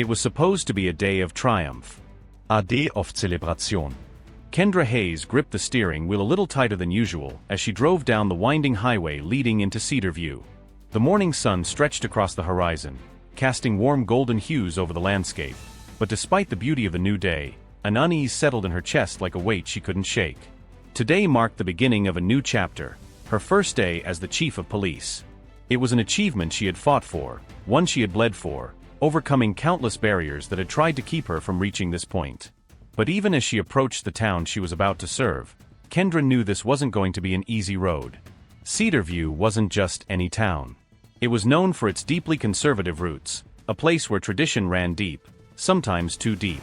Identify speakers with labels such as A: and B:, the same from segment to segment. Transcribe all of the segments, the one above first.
A: It was supposed to be a day of triumph.
B: A day of celebration.
A: Kendra Hayes gripped the steering wheel a little tighter than usual as she drove down the winding highway leading into Cedar View. The morning sun stretched across the horizon, casting warm golden hues over the landscape. But despite the beauty of the new day, an unease settled in her chest like a weight she couldn't shake. Today marked the beginning of a new chapter, her first day as the chief of police. It was an achievement she had fought for, one she had bled for, overcoming countless barriers that had tried to keep her from reaching this point. But even as she approached the town she was about to serve, Kendra knew this wasn't going to be an easy road. Cedar View wasn't just any town. It was known for its deeply conservative roots, a place where tradition ran deep, sometimes too deep.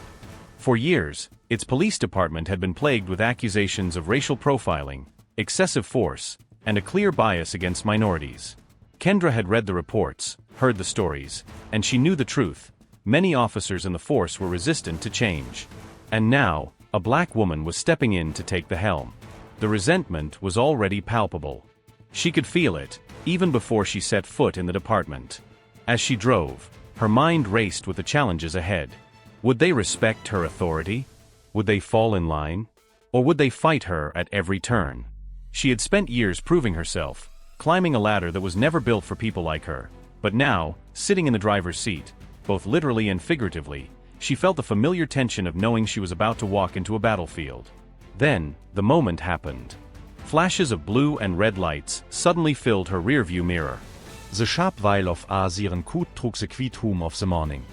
A: For years, its police department had been plagued with accusations of racial profiling, excessive force, and a clear bias against minorities. Kendra had read the reports, heard the stories, and she knew the truth. Many officers in the force were resistant to change. And now, a black woman was stepping in to take the helm. The resentment was already palpable. She could feel it, even before she set foot in the department. As she drove, her mind raced with the challenges ahead. Would they respect her authority? Would they fall in line? Or would they fight her at every turn? She had spent years proving herself, climbing a ladder that was never built for people like her. But now, sitting in the driver's seat, both literally and figuratively, she felt the familiar tension of knowing she was about to walk into a battlefield. Then, the moment happened. Flashes of blue and red lights suddenly filled her rearview mirror.
B: The sharp while of ihren Kut trug the quiet hum of the morning.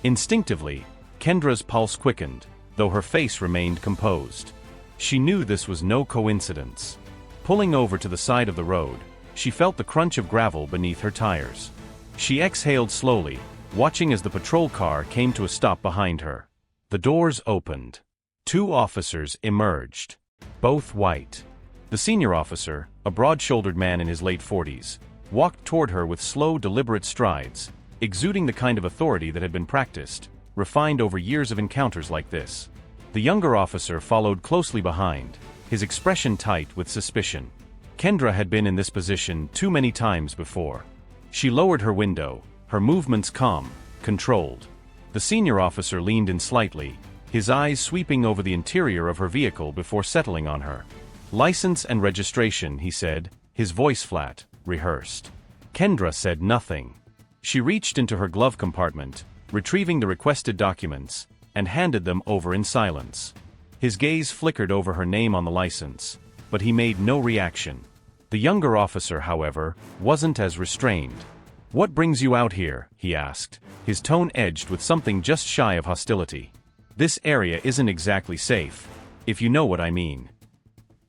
A: Instinctively, Kendra's pulse quickened, though her face remained composed. She knew this was no coincidence. Pulling over to the side of the road, she felt the crunch of gravel beneath her tires. She exhaled slowly, watching as the patrol car came to a stop behind her. The doors opened. 2 officers emerged, both white. The senior officer, a broad-shouldered man in his late 40s, walked toward her with slow, deliberate strides, exuding the kind of authority that had been practiced, refined over years of encounters like this. The younger officer followed closely behind, his expression tight with suspicion. Kendra had been in this position too many times before. She lowered her window, her movements calm, controlled. The senior officer leaned in slightly, his eyes sweeping over the interior of her vehicle before settling on her. "License and registration," he said, his voice flat, rehearsed. Kendra said nothing. She reached into her glove compartment, retrieving the requested documents, and handed them over in silence. His gaze flickered over her name on the license, but he made no reaction. The younger officer, however, wasn't as restrained. "What brings you out here?" he asked, his tone edged with something just shy of hostility. "This area isn't exactly safe, if you know what I mean."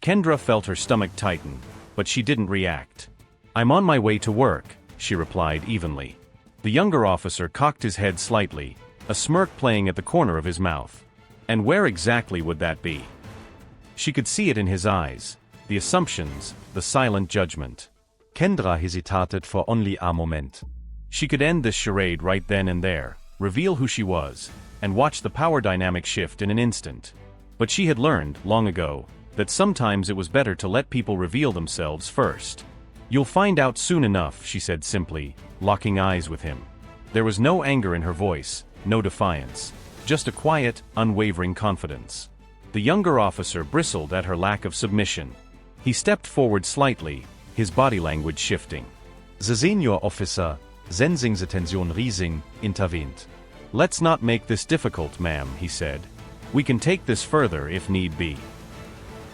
A: Kendra felt her stomach tighten, but she didn't react. "I'm on my way to work," she replied evenly. The younger officer cocked his head slightly, a smirk playing at the corner of his mouth. "And where exactly would that be?" She could see it in his eyes, the assumptions, the silent judgment.
B: Kendra hesitated for only a moment.
A: She could end this charade right then and there, reveal who she was, and watch the power dynamic shift in an instant. But she had learned, long ago, that sometimes it was better to let people reveal themselves first. "You'll find out soon enough," she said simply, locking eyes with him. There was no anger in her voice, no defiance, just a quiet, unwavering confidence. The younger officer bristled at her lack of submission. He stepped forward slightly, his body language shifting.
B: The senior officer, sensing the tension rising, intervened.
A: "Let's not make this difficult, ma'am," he said. "We can take this further if need be."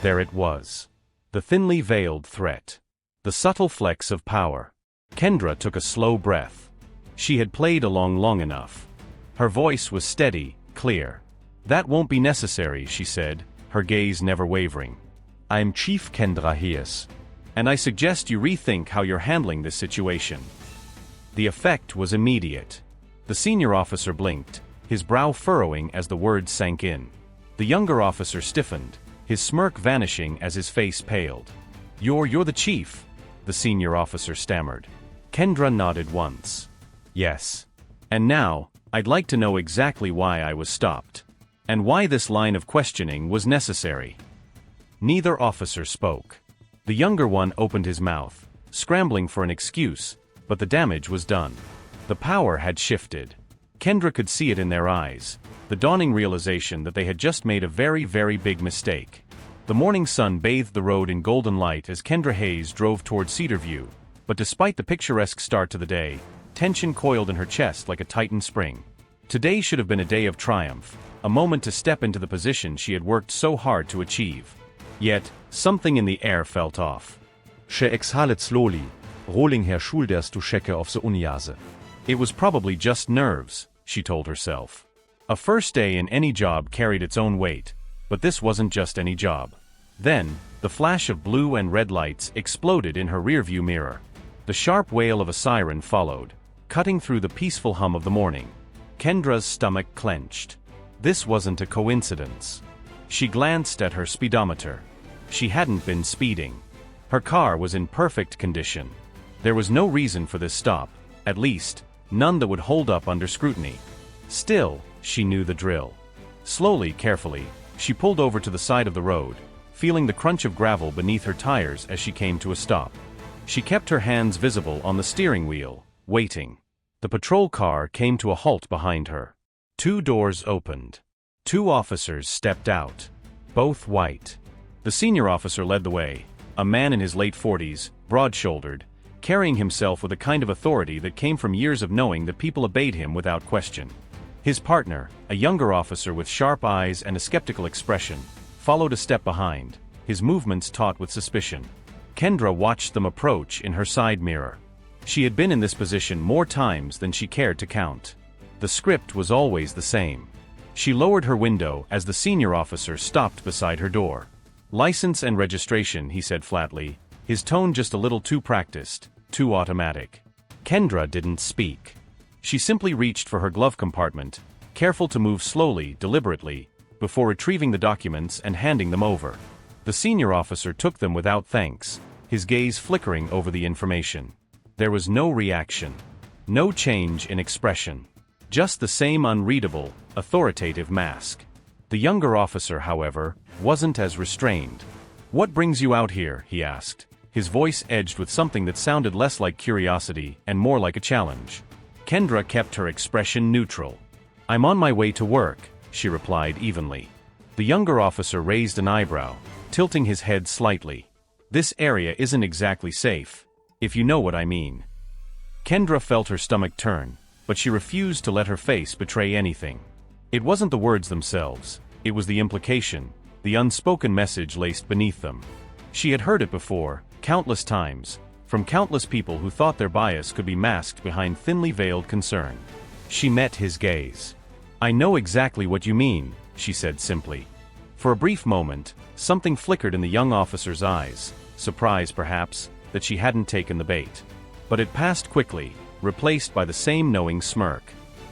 A: There it was. The thinly veiled threat. The subtle flex of power. Kendra took a slow breath. She had played along long enough. Her voice was steady, clear. "That won't be necessary," she said, her gaze never wavering.
B: "I'm Chief Kendra Hayes.
A: And I suggest you rethink how you're handling this situation." The effect was immediate. The senior officer blinked, his brow furrowing as the words sank in. The younger officer stiffened, his smirk vanishing as his face paled. You're the chief," the senior officer stammered. Kendra nodded once. "Yes. And now, I'd like to know exactly why I was stopped. And why this line of questioning was necessary." Neither officer spoke. The younger one opened his mouth, scrambling for an excuse, but the damage was done. The power had shifted. Kendra could see it in their eyes, the dawning realization that they had just made a very, very big mistake. The morning sun bathed the road in golden light as Kendra Hayes drove toward Cedarview, but despite the picturesque start to the day, tension coiled in her chest like a tightened spring. Today should have been a day of triumph, a moment to step into the position she had worked so hard to achieve. Yet, something in the air felt off.
B: She exhaled slowly, rolling her shoulders to shake off the unyase.
A: It was probably just nerves, she told herself. A first day in any job carried its own weight, but this wasn't just any job. Then, the flash of blue and red lights exploded in her rearview mirror. The sharp wail of a siren followed, cutting through the peaceful hum of the morning. Kendra's stomach clenched. This wasn't a coincidence. She glanced at her speedometer. She hadn't been speeding. Her car was in perfect condition. There was no reason for this stop, at least, none that would hold up under scrutiny. Still, she knew the drill. Slowly, carefully, she pulled over to the side of the road, feeling the crunch of gravel beneath her tires as she came to a stop. She kept her hands visible on the steering wheel, waiting. The patrol car came to a halt behind her. 2 doors opened. 2 officers stepped out. Both white. The senior officer led the way, a man in his late 40s, broad-shouldered, carrying himself with a kind of authority that came from years of knowing that people obeyed him without question. His partner, a younger officer with sharp eyes and a skeptical expression, followed a step behind, his movements taut with suspicion. Kendra watched them approach in her side mirror. She had been in this position more times than she cared to count. The script was always the same. She lowered her window as the senior officer stopped beside her door. "License and registration," he said flatly, his tone just a little too practiced, too automatic. Kendra didn't speak. She simply reached for her glove compartment, careful to move slowly, deliberately, before retrieving the documents and handing them over. The senior officer took them without thanks, his gaze flickering over the information. There was no reaction. No change in expression. Just the same unreadable, authoritative mask. The younger officer, however, wasn't as restrained. "What brings you out here?" he asked, his voice edged with something that sounded less like curiosity and more like a challenge. Kendra kept her expression neutral. "I'm on my way to work," she replied evenly. The younger officer raised an eyebrow, tilting his head slightly. "This area isn't exactly safe, if you know what I mean." Kendra felt her stomach turn, but she refused to let her face betray anything. It wasn't the words themselves, it was the implication, the unspoken message laced beneath them. She had heard it before, countless times, from countless people who thought their bias could be masked behind thinly veiled concern. She met his gaze. "I know exactly what you mean," she said simply. For a brief moment, something flickered in the young officer's eyes, surprise perhaps, that she hadn't taken the bait. But it passed quickly, replaced by the same knowing smirk.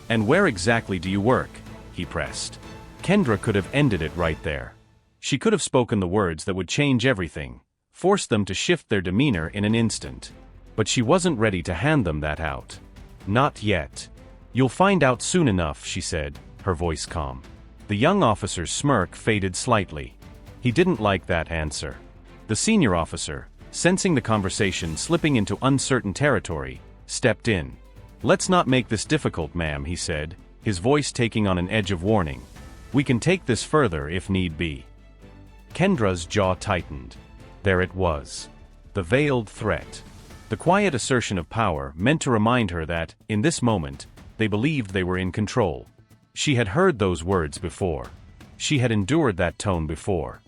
A: "And where exactly do you work?" he pressed. Kendra could have ended it right there. She could have spoken the words that would change everything, force them to shift their demeanor in an instant. But she wasn't ready to hand them that out. "Not yet. You'll find out soon enough," she said, her voice calm. The young officer's smirk faded slightly. He didn't like that answer. The senior officer, sensing the conversation slipping into uncertain territory, stepped in. "Let's not make this difficult, ma'am," he said, his voice taking on an edge of warning. "We can take this further if need be." Kendra's jaw tightened. There it was. The veiled threat. The quiet assertion of power meant to remind her that, in this moment, they believed they were in control. She had heard those words before. She had endured that tone before.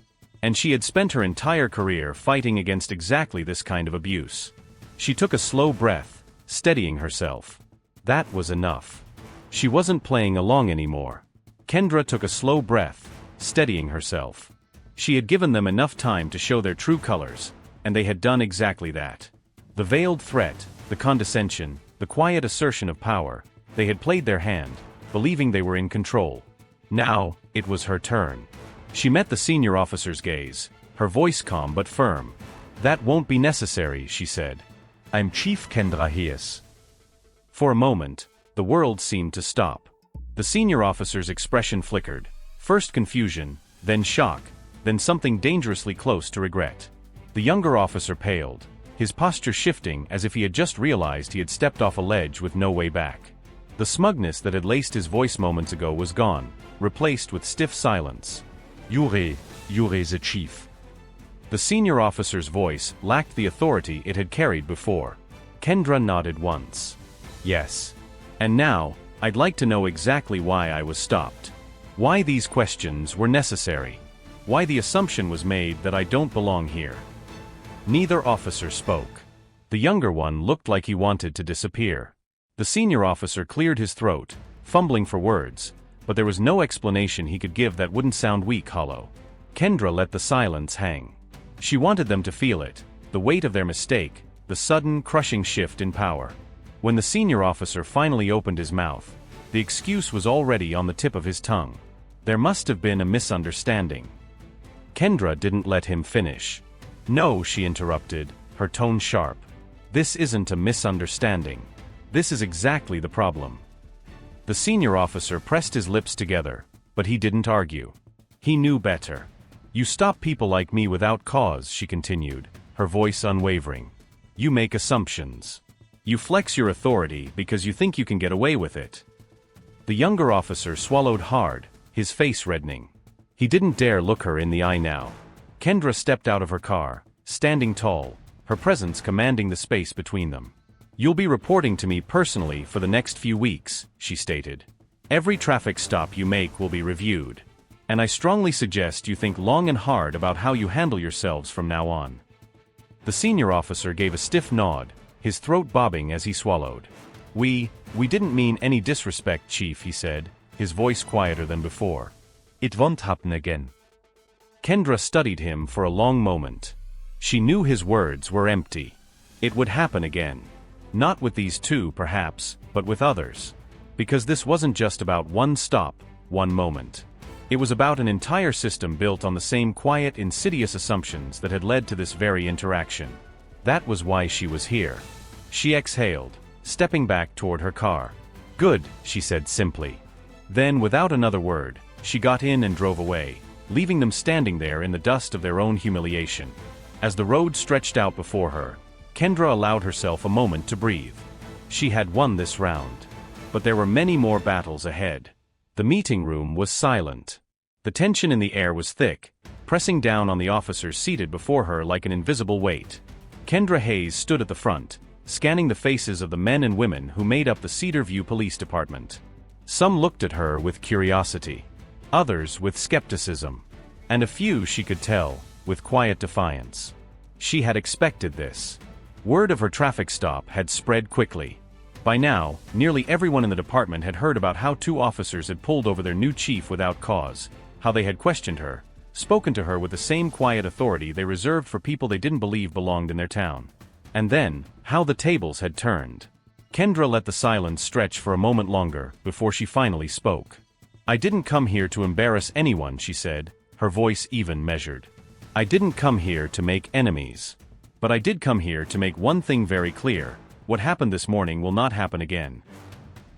A: And she had spent her entire career fighting against exactly this kind of abuse. She took a slow breath, steadying herself. That was enough. She wasn't playing along anymore. Kendra took a slow breath, steadying herself. She had given them enough time to show their true colors, and they had done exactly that. The veiled threat, the condescension, the quiet assertion of power, they had played their hand, believing they were in control. Now, it was her turn. She met the senior officer's gaze, her voice calm but firm. "That won't be necessary," she said.
B: "I'm Chief Kendra Hayes."
A: For a moment, the world seemed to stop. The senior officer's expression flickered, first confusion, then shock, then something dangerously close to regret. The younger officer paled, his posture shifting as if he had just realized he had stepped off a ledge with no way back. The smugness that had laced his voice moments ago was gone, replaced with stiff silence.
B: You're the chief.
A: The senior officer's voice lacked the authority it had carried before. Kendra nodded once. Yes. And now, I'd like to know exactly why I was stopped. Why these questions were necessary. Why the assumption was made that I don't belong here. Neither officer spoke. The younger one looked like he wanted to disappear. The senior officer cleared his throat, fumbling for words, but there was no explanation he could give that wouldn't sound weak hollow. Kendra let the silence hang. She wanted them to feel it, the weight of their mistake, the sudden, crushing shift in power. When the senior officer finally opened his mouth, the excuse was already on the tip of his tongue. There must have been a misunderstanding. Kendra didn't let him finish. No, she interrupted, her tone sharp. This isn't a misunderstanding. This is exactly the problem. The senior officer pressed his lips together, but he didn't argue. He knew better. You stop people like me without cause, she continued, her voice unwavering. You make assumptions. You flex your authority because you think you can get away with it. The younger officer swallowed hard, his face reddening. He didn't dare look her in the eye now. Kendra stepped out of her car, standing tall, her presence commanding the space between them. You'll be reporting to me personally for the next few weeks, she stated. Every traffic stop you make will be reviewed. And I strongly suggest you think long and hard about how you handle yourselves from now on. The senior officer gave a stiff nod, his throat bobbing as he swallowed. We didn't mean any disrespect, Chief, he said, his voice quieter than before.
B: It won't happen again.
A: Kendra studied him for a long moment. She knew his words were empty. It would happen again. Not with these two, perhaps, but with others. Because this wasn't just about one stop, one moment. It was about an entire system built on the same quiet, insidious assumptions that had led to this very interaction. That was why she was here. She exhaled, stepping back toward her car. Good, she said simply. Then, without another word, she got in and drove away, leaving them standing there in the dust of their own humiliation. As the road stretched out before her, Kendra allowed herself a moment to breathe. She had won this round. But there were many more battles ahead. The meeting room was silent. The tension in the air was thick, pressing down on the officers seated before her like an invisible weight. Kendra Hayes stood at the front, scanning the faces of the men and women who made up the Cedar View Police Department. Some looked at her with curiosity, others with skepticism, and a few, she could tell, with quiet defiance. She had expected this. Word of her traffic stop had spread quickly. By now, nearly everyone in the department had heard about how two officers had pulled over their new chief without cause, how they had questioned her, spoken to her with the same quiet authority they reserved for people they didn't believe belonged in their town. And then, how the tables had turned. Kendra let the silence stretch for a moment longer before she finally spoke. I didn't come here to embarrass anyone, she said, her voice even measured. I didn't come here to make enemies. But I did come here to make one thing very clear. What happened this morning will not happen again.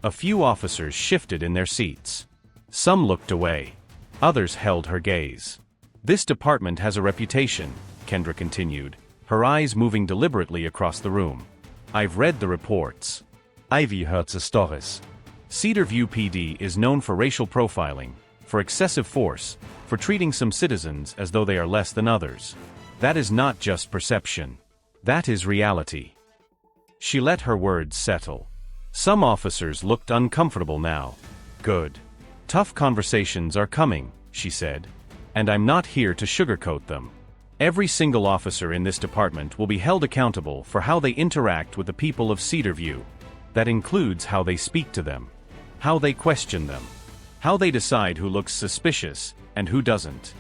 A: A few officers shifted in their seats. Some looked away. Others held her gaze. This department has a reputation, Kendra continued, her eyes moving deliberately across the room. I've read the reports.
B: I've heard the stories.
A: Cedar View PD is known for racial profiling, for excessive force, for treating some citizens as though they are less than others. That is not just perception. That is reality. She let her words settle. Some officers looked uncomfortable now. Good. Tough conversations are coming, she said. And I'm not here to sugarcoat them. Every single officer in this department will be held accountable for how they interact with the people of Cedar View. That includes how they speak to them, how they question them, how they decide who looks suspicious and who doesn't.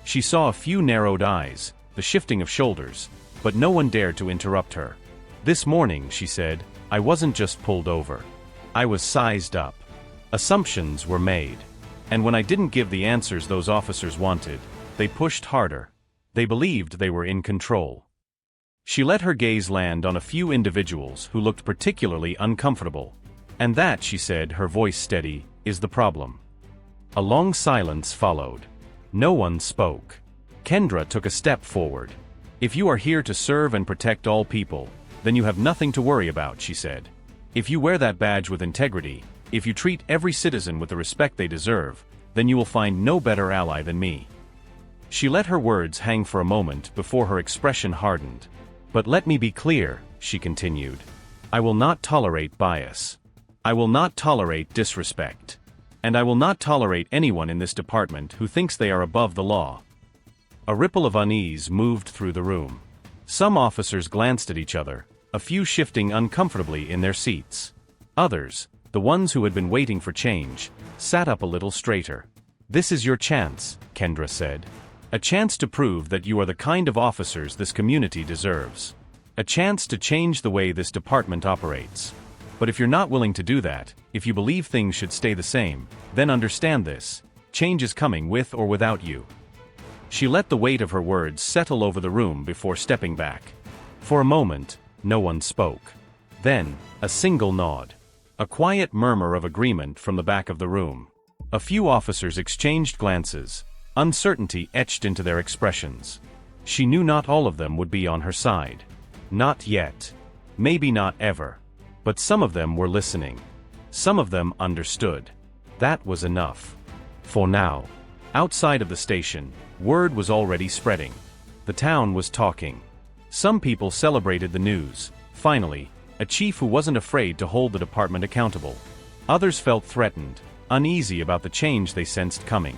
A: She saw a few narrowed eyes, the shifting of shoulders, but no one dared to interrupt her. This morning, she said, I wasn't just pulled over. I was sized up. Assumptions were made. And when I didn't give the answers those officers wanted, they pushed harder. They believed they were in control. She let her gaze land on a few individuals who looked particularly uncomfortable. And that, she said, her voice steady, is the problem. A long silence followed. No one spoke. Kendra took a step forward. If you are here to serve and protect all people, then you have nothing to worry about, she said. If you wear that badge with integrity, if you treat every citizen with the respect they deserve, then you will find no better ally than me." She let her words hang for a moment before her expression hardened. "But let me be clear," she continued. "I will not tolerate bias. I will not tolerate disrespect. And I will not tolerate anyone in this department who thinks they are above the law." A ripple of unease moved through the room. Some officers glanced at each other, a few shifting uncomfortably in their seats. Others, the ones who had been waiting for change, sat up a little straighter. "This is your chance," Kendra said. "A chance to prove that you are the kind of officers this community deserves. A chance to change the way this department operates. But if you're not willing to do that, if you believe things should stay the same, then understand this: change is coming with or without you." She let the weight of her words settle over the room before stepping back. For a moment, no one spoke. Then, a single nod. A quiet murmur of agreement from the back of the room. A few officers exchanged glances, uncertainty etched into their expressions. She knew not all of them would be on her side. Not yet. Maybe not ever. But some of them were listening. Some of them understood. That was enough. For now. Outside of the station, word was already spreading. The town was talking. Some people celebrated the news. Finally, a chief who wasn't afraid to hold the department accountable. Others felt threatened, uneasy about the change they sensed coming.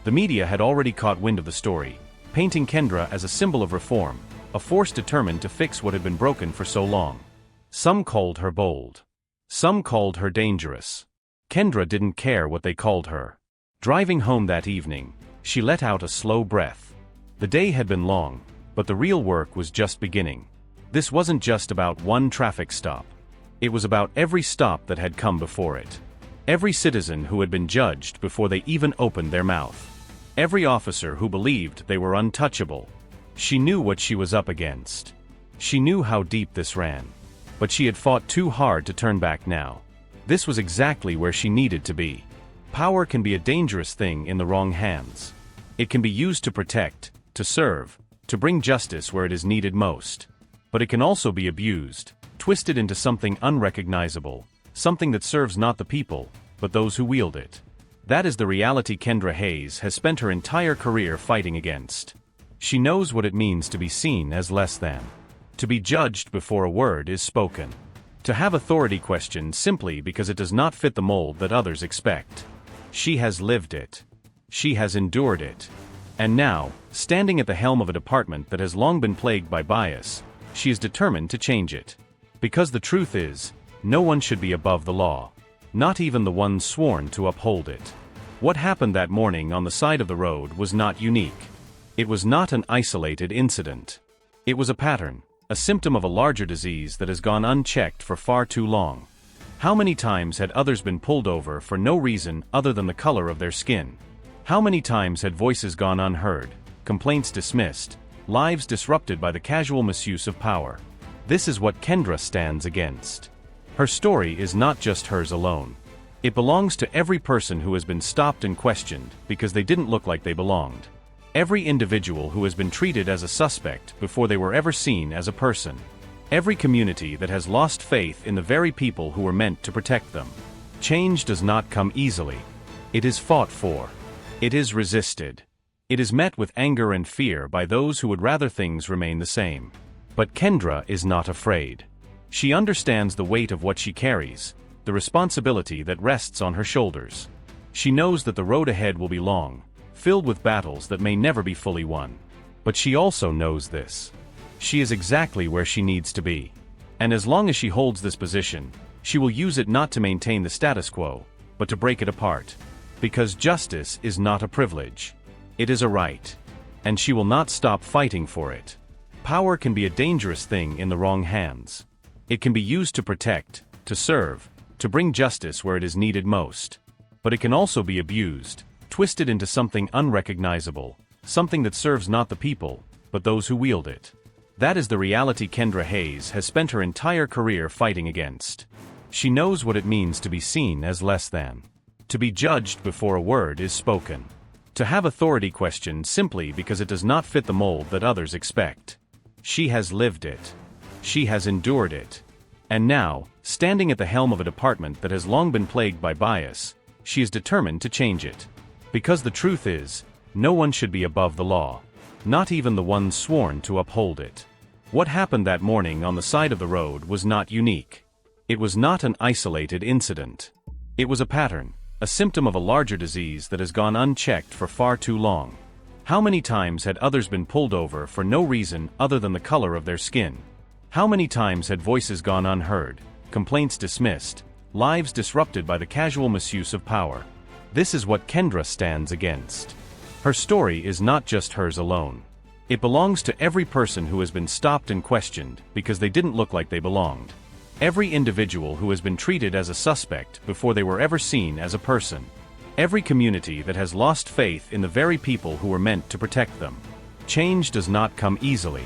A: The media had already caught wind of the story, painting Kendra as a symbol of reform, a force determined to fix what had been broken for so long. Some called her bold. Some called her dangerous. Kendra didn't care what they called her. Driving home that evening, she let out a slow breath. The day had been long, but the real work was just beginning. This wasn't just about one traffic stop. It was about every stop that had come before it. Every citizen who had been judged before they even opened their mouth. Every officer who believed they were untouchable. She knew what she was up against. She knew how deep this ran. But she had fought too hard to turn back now. This was exactly where she needed to be. Power can be a dangerous thing in the wrong hands. It can be used to protect, to serve, to bring justice where it is needed most. But it can also be abused, twisted into something unrecognizable, something that serves not the people, but those who wield it. That is the reality Kendra Hayes has spent her entire career fighting against. She knows what it means to be seen as less than. To be judged before a word is spoken. To have authority questioned simply because it does not fit the mold that others expect. She has lived it. She has endured it. And now, standing at the helm of a department that has long been plagued by bias, she is determined to change it. Because the truth is, no one should be above the law. Not even the ones sworn to uphold it. What happened that morning on the side of the road was not unique. It was not an isolated incident. It was a pattern, a symptom of a larger disease that has gone unchecked for far too long. How many times had others been pulled over for no reason other than the color of their skin? How many times had voices gone unheard, complaints dismissed, lives disrupted by the casual misuse of power? This is what Kendra stands against. Her story is not just hers alone. It belongs to every person who has been stopped and questioned because they didn't look like they belonged. Every individual who has been treated as a suspect before they were ever seen as a person. Every community that has lost faith in the very people who were meant to protect them. Change does not come easily. It is fought for. It is resisted. It is met with anger and fear by those who would rather things remain the same. But Kendra is not afraid. She understands the weight of what she carries, the responsibility that rests on her shoulders. She knows that the road ahead will be long, filled with battles that may never be fully won. But she also knows this. She is exactly where she needs to be. And as long as she holds this position, she will use it not to maintain the status quo, but to break it apart. Because justice is not a privilege. It is a right. And she will not stop fighting for it. Power can be a dangerous thing in the wrong hands. It can be used to protect, to serve, to bring justice where it is needed most. But it can also be abused, twisted into something unrecognizable, something that serves not the people, but those who wield it. That is the reality Kendra Hayes has spent her entire career fighting against. She knows what it means to be seen as less than. To be judged before a word is spoken. To have authority questioned simply because it does not fit the mold that others expect. She has lived it. She has endured it. And now, standing at the helm of a department that has long been plagued by bias, she is determined to change it. Because the truth is, no one should be above the law. Not even the ones sworn to uphold it. What happened that morning on the side of the road was not unique. It was not an isolated incident. It was a pattern, a symptom of a larger disease that has gone unchecked for far too long. How many times had others been pulled over for no reason other than the color of their skin? How many times had voices gone unheard, complaints dismissed, lives disrupted by the casual misuse of power? This is what Kendra stands against. Her story is not just hers alone. It belongs to every person who has been stopped and questioned because they didn't look like they belonged. Every individual who has been treated as a suspect before they were ever seen as a person. Every community that has lost faith in the very people who were meant to protect them. Change does not come easily.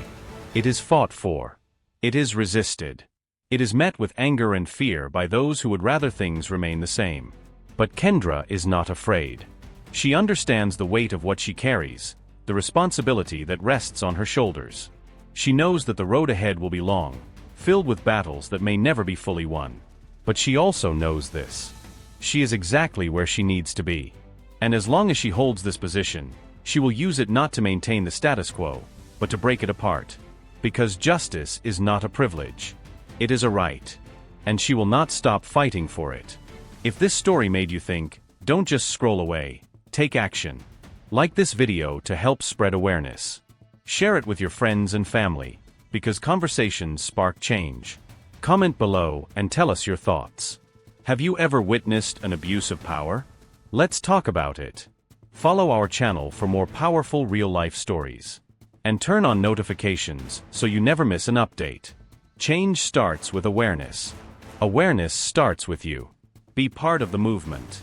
A: It is fought for. It is resisted. It is met with anger and fear by those who would rather things remain the same. But Kendra is not afraid. She understands the weight of what she carries, the responsibility that rests on her shoulders. She knows that the road ahead will be long, filled with battles that may never be fully won. But she also knows this. She is exactly where she needs to be. And as long as she holds this position, she will use it not to maintain the status quo, but to break it apart. Because justice is not a privilege. It is a right. And she will not stop fighting for it. If this story made you think, don't just scroll away, take action. Like this video to help spread awareness. Share it with your friends and family, because conversations spark change. Comment below and tell us your thoughts. Have you ever witnessed an abuse of power? Let's talk about it. Follow our channel for more powerful real-life stories. And turn on notifications so you never miss an update. Change starts with awareness. Awareness starts with you. Be part of the movement.